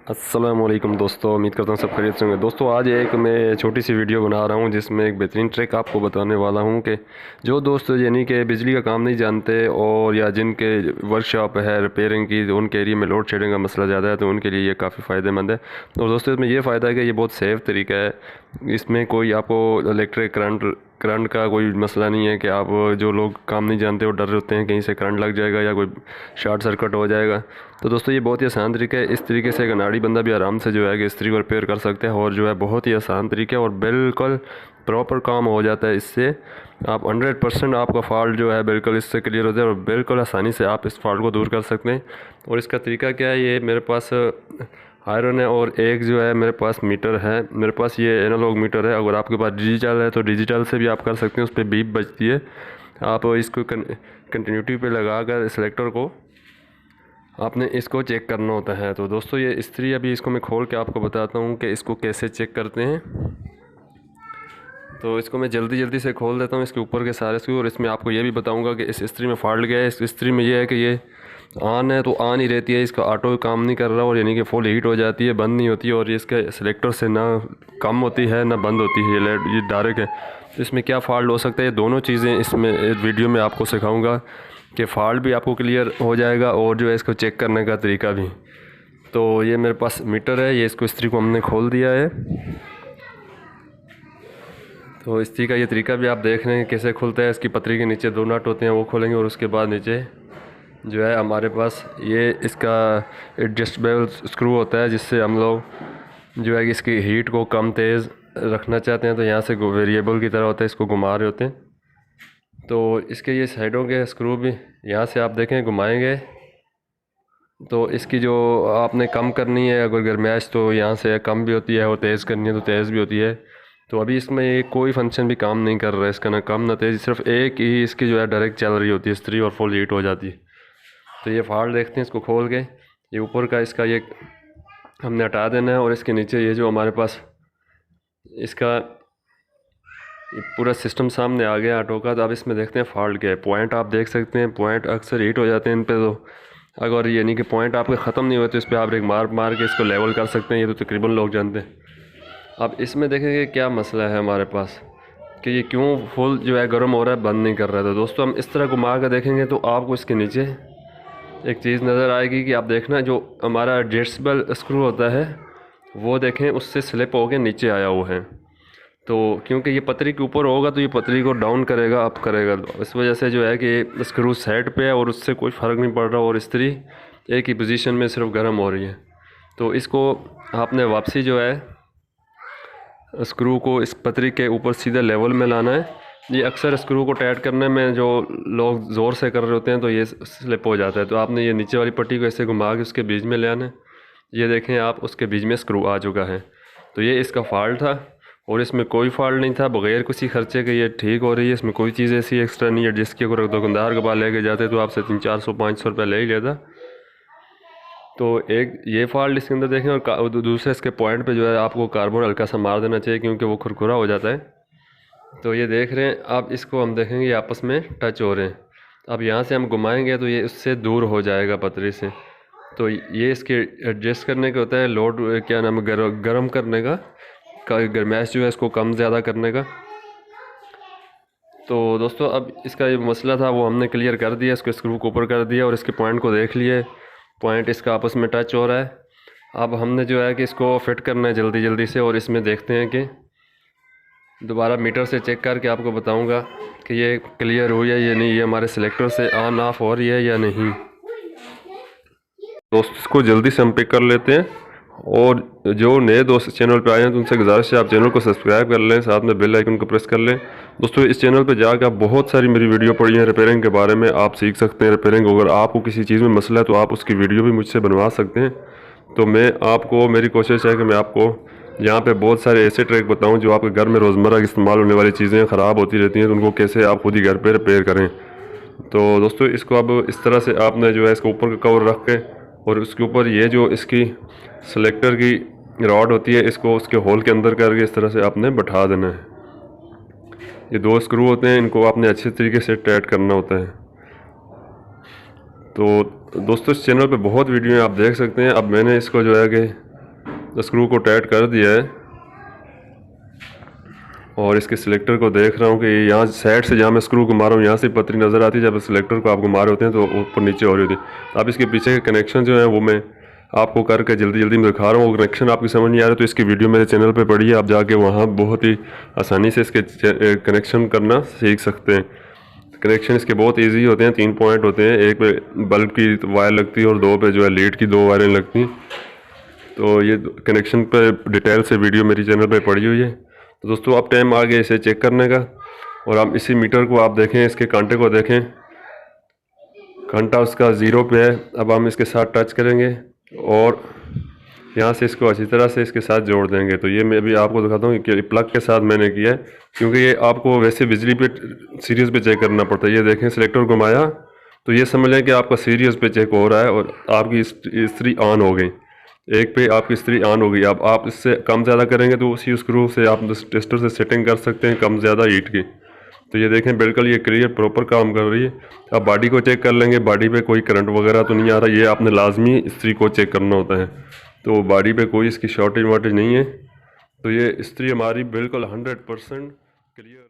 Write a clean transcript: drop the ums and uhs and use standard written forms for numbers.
अस्सलामुअलैकुम दोस्तों, उम्मीद करता हूँ सब खैरियत से होंगे। दोस्तों आज एक मैं छोटी सी वीडियो बना रहा हूँ जिसमें एक बेहतरीन ट्रिक आपको बताने वाला हूँ कि जो दोस्त यानी कि बिजली का काम नहीं जानते और या जिनके वर्कशॉप है रिपेयरिंग की, तो उनके एरिया में लोड शेडिंग का मसला ज़्यादा है, तो उनके लिए ये काफ़ी फ़ायदेमंद है। और दोस्तों इसमें ये फ़ायदा है कि ये बहुत सेफ़ तरीका है। इसमें कोई आपको इलेक्ट्रिक करंट का कोई मसला नहीं है कि आप जो लोग काम नहीं जानते वो डर रहे होते हैं कहीं से करंट लग जाएगा या कोई शॉर्ट सर्किट हो जाएगा। तो दोस्तों ये बहुत ही आसान तरीका है। इस तरीके से एक अनाड़ी बंदा भी आराम से जो है कि इस्त्री को रिपेयर कर सकते हैं और जो है बहुत ही आसान तरीका है और बिल्कुल प्रॉपर काम हो जाता है। इससे आप 100% आपका फॉल्ट जो है बिल्कुल इससे क्लियर हो जाए और बिल्कुल आसानी से आप इस फॉल्ट को दूर कर सकते हैं। और इसका तरीका क्या है, ये मेरे पास आयरन है और एक जो है मेरे पास मीटर है। मेरे पास ये एनालॉग मीटर है। अगर आपके पास डिजिटल है तो डिजिटल से भी आप कर सकते हैं, उस पर बीप बजती है। आप इसको कंटिन्यूटी पे लगा कर सेलेक्टर को आपने इसको चेक करना होता है। तो दोस्तों ये इस्त्री अभी इसको मैं खोल के आपको बताता हूँ कि इसको कैसे चेक करते हैं। तो इसको मैं जल्दी से खोल देता हूँ, इसके ऊपर के सारे स्क्रू। और इसमें आपको ये भी बताऊँगा कि इस इस्त्री में फॉल्ट गया है। इस इस्त्री में ये है कि ये ऑन है तो ऑन ही रहती है, इसका ऑटो काम नहीं कर रहा और यानी कि फुल हीट हो जाती है, बंद नहीं होती है। और ये इसके सेलेक्टर से ना कम होती है ना बंद होती है, ये लाइट ये डायरेक्ट है। तो इसमें क्या फ़ॉल्ट हो सकता है, ये दोनों चीज़ें इसमें वीडियो में आपको सिखाऊंगा कि फ़ॉल्ट भी आपको क्लियर हो जाएगा और जो है इसको चेक करने का तरीका भी। तो ये मेरे पास मीटर है, ये इसको इस्त्री को हमने खोल दिया है। तो इस्त्री का ये तरीका भी आप देख रहे हैं कैसे खुलता है। इसकी पतरी के नीचे दो नट होते हैं, वो खोलेंगे और उसके बाद नीचे जो है हमारे पास ये इसका एडजस्टेबल स्क्रू होता है, जिससे हम लोग जो है कि इसकी हीट को कम तेज़ रखना चाहते हैं तो यहाँ से वेरिएबल की तरह होता है, इसको घुमा रहे होते हैं। तो इसके ये साइडों के स्क्रू भी यहाँ से आप देखें घुमाएंगे तो इसकी जो आपने कम करनी है अगर गर्माइश तो यहाँ से कम भी होती है और तेज़ करनी है तो तेज़ भी होती है। तो अभी इसमें ये कोई फंक्शन भी काम नहीं कर रहा है इसका, ना कम ना तेज़, सिर्फ एक ही इसकी जो है डायरेक्ट चल रही होती है इस्त्री और फुल हीट हो जाती है। तो ये फॉल्ट देखते हैं, इसको खोल के ये ऊपर का इसका ये हमने हटा देना है और इसके नीचे ये जो हमारे पास इसका ये पूरा सिस्टम सामने आ गया ऑटो का। तो अब इसमें देखते हैं फॉल्ट क्या है। पॉइंट आप देख सकते हैं, पॉइंट अक्सर हीट हो जाते हैं इन पे। तो अगर यानी कि पॉइंट आपके ख़त्म नहीं हुए तो इस पर आप एक मार के इसको लेवल कर सकते हैं, ये तो तकरीबन लोग जानते हैं। अब इसमें देखेंगे क्या मसला है हमारे पास कि ये क्यों फुल जो है गर्म हो रहा है, बंद नहीं कर रहा है। तो दोस्तों हम इस तरह घुमा कर देखेंगे तो आपको इसके नीचे एक चीज़ नज़र आएगी कि आप देखना जो हमारा एडजस्टेबल स्क्रू होता है वो देखें उससे स्लिप होकर नीचे आया हुआ है। तो क्योंकि ये पतरी के ऊपर होगा तो ये पतरी को डाउन करेगा, अप करेगा। तो इस वजह से जो है कि स्क्रू साइड पे है और उससे कोई फ़र्क नहीं पड़ रहा और इस्त्री एक ही पोजीशन में सिर्फ गर्म हो रही है। तो इसको आपने वापसी जो है स्क्रू को इस पतरी के ऊपर सीधे लेवल में लाना है। ये अक्सर स्क्रू को टाइट करने में जो लोग ज़ोर से कर रहे होते हैं तो ये स्लिप हो जाता है। तो आपने ये नीचे वाली पट्टी को ऐसे घुमा के उसके बीच में ले आना है। ये देखें आप उसके बीच में स्क्रू आ चुका है। तो ये इसका फॉल्ट था और इसमें कोई फॉल्ट नहीं था, बग़ैर किसी खर्चे के ये ठीक हो रही है। इसमें कोई चीज़ ऐसी एक्स्ट्रा नहीं है जिसके अगर दुकानदार के पास लेके जाते तो आपसे 300-400-500 रुपये ले ही लेता। तो एक ये फॉल्ट इसके अंदर देखें और दूसरे इसके पॉइंट पे जो है आपको कार्बन हल्का सा मार देना चाहिए क्योंकि वो खुरखुरा हो जाता है। तो ये देख रहे हैं आप, इसको हम देखेंगे ये आपस में टच हो रहे हैं। अब यहाँ से हम घुमाएंगे तो ये उससे दूर हो जाएगा पतरी से। तो ये इसके एडजस्ट करने का होता है, लोड क्या नाम है गर्म करने का गर्माइश जो है इसको कम ज़्यादा करने का। तो दोस्तों अब इसका ये मसला था वो हमने क्लियर कर दिया, इसको स्क्रू को ऊपर कर दिया और इसके पॉइंट को देख लिए, पॉइंट इसका आपस में टच हो रहा है। अब हमने जो है कि इसको फिट करना है जल्दी से और इसमें देखते हैं कि दोबारा मीटर से चेक करके आपको बताऊंगा कि ये क्लियर हुई है या नहीं, ये हमारे सिलेक्टर से ऑन ऑफ हो रही है या नहीं। दोस्तों इसको जल्दी से हम पिक कर लेते हैं और जो नए दोस्त चैनल पे आए हैं तो उनसे गुजारिश है आप चैनल को सब्सक्राइब कर लें, साथ में बेल आइकन को प्रेस कर लें। दोस्तों इस चैनल पे जाकर आप बहुत सारी मेरी वीडियो पड़ी हैं रिपेयरिंग के बारे में, आप सीख सकते हैं रिपेयरिंग। अगर आपको किसी चीज़ में मसला है तो आप उसकी वीडियो भी मुझसे बनवा सकते हैं। तो मैं आपको, मेरी कोशिश है कि मैं आपको यहाँ पे बहुत सारे ऐसे ट्रिक बताऊँ जो आपके घर में रोज़मर्रा इस्तेमाल होने वाली चीज़ें ख़राब होती रहती हैं तो उनको कैसे आप खुद ही घर पर रिपेयर करें। तो दोस्तों इसको अब इस तरह से आपने जो है इसको ऊपर का कवर रख के और उसके ऊपर ये जो इसकी सेलेक्टर की रॉड होती है इसको उसके होल के अंदर करके इस तरह से आपने बैठा देना है। ये दो स्क्रू होते हैं, इनको आपने अच्छे तरीके से टाइट करना होता है। तो दोस्तों इस चैनल पे बहुत वीडियो आप देख सकते हैं। अब मैंने इसको जो है कि स्क्रू को टाइट कर दिया है और इसके सिलेक्टर को देख रहा हूँ कि यहाँ साइड से जहाँ मैं स्क्रू को मारा हूँ यहाँ से पतरी नज़र आती है। जब सिलेक्टर को आपको मारे होते हैं तो ऊपर नीचे हो रही होती है। अब इसके पीछे के कनेक्शन जो है वो मैं आपको करके जल्दी जल्दी में दिखा रहा हूँ। वो कनेक्शन आपकी समझ नहीं आ रहा तो इसकी वीडियो मेरे चैनल पे पड़ी है, आप जाके वहाँ बहुत ही आसानी से इसके कनेक्शन करना सीख सकते हैं। कनेक्शन इसके बहुत इजी होते हैं, 3 पॉइंट होते हैं, एक पे बल्ब की वायर लगती है और 2 पे जो है लीड की 2 वायरें लगती हैं। तो ये कनेक्शन पे डिटेल से वीडियो मेरी चैनल पे पड़ी हुई है। तो दोस्तों अब टाइम आ गया इसे चेक करने का। और आप इसी मीटर को आप देखें, इसके कांटे को देखें, घंटा उसका 0 पे है। अब हम इसके साथ टच करेंगे और यहाँ से इसको अच्छी तरह से इसके साथ जोड़ देंगे। तो ये मैं अभी आपको दिखाता हूँ कि प्लग के साथ मैंने किया है, क्योंकि ये आपको वैसे बिजली पे सीरीज पे चेक करना पड़ता है। ये देखें सिलेक्टर घुमाया तो ये समझ लें कि आपका सीरीज पे चेक हो रहा है और आपकी इस्त्री ऑन हो गई। एक पे आपकी इस्त्री ऑन हो गई। अब आप इससे कम ज़्यादा करेंगे तो उसी स्क्रू से आप टेस्टर से सेटिंग कर सकते हैं कम ज़्यादा हीट की। तो ये देखें बिल्कुल ये क्लियर प्रॉपर काम कर रही है। अब बॉडी को चेक कर लेंगे, बॉडी पे कोई करंट वगैरह तो नहीं आ रहा। ये आपने लाजमी इस्त्री को चेक करना होता है, तो बॉडी पे कोई इसकी शॉर्टेज वॉर्टेज नहीं है। तो ये इस्त्री हमारी बिल्कुल 100% क्लियर है।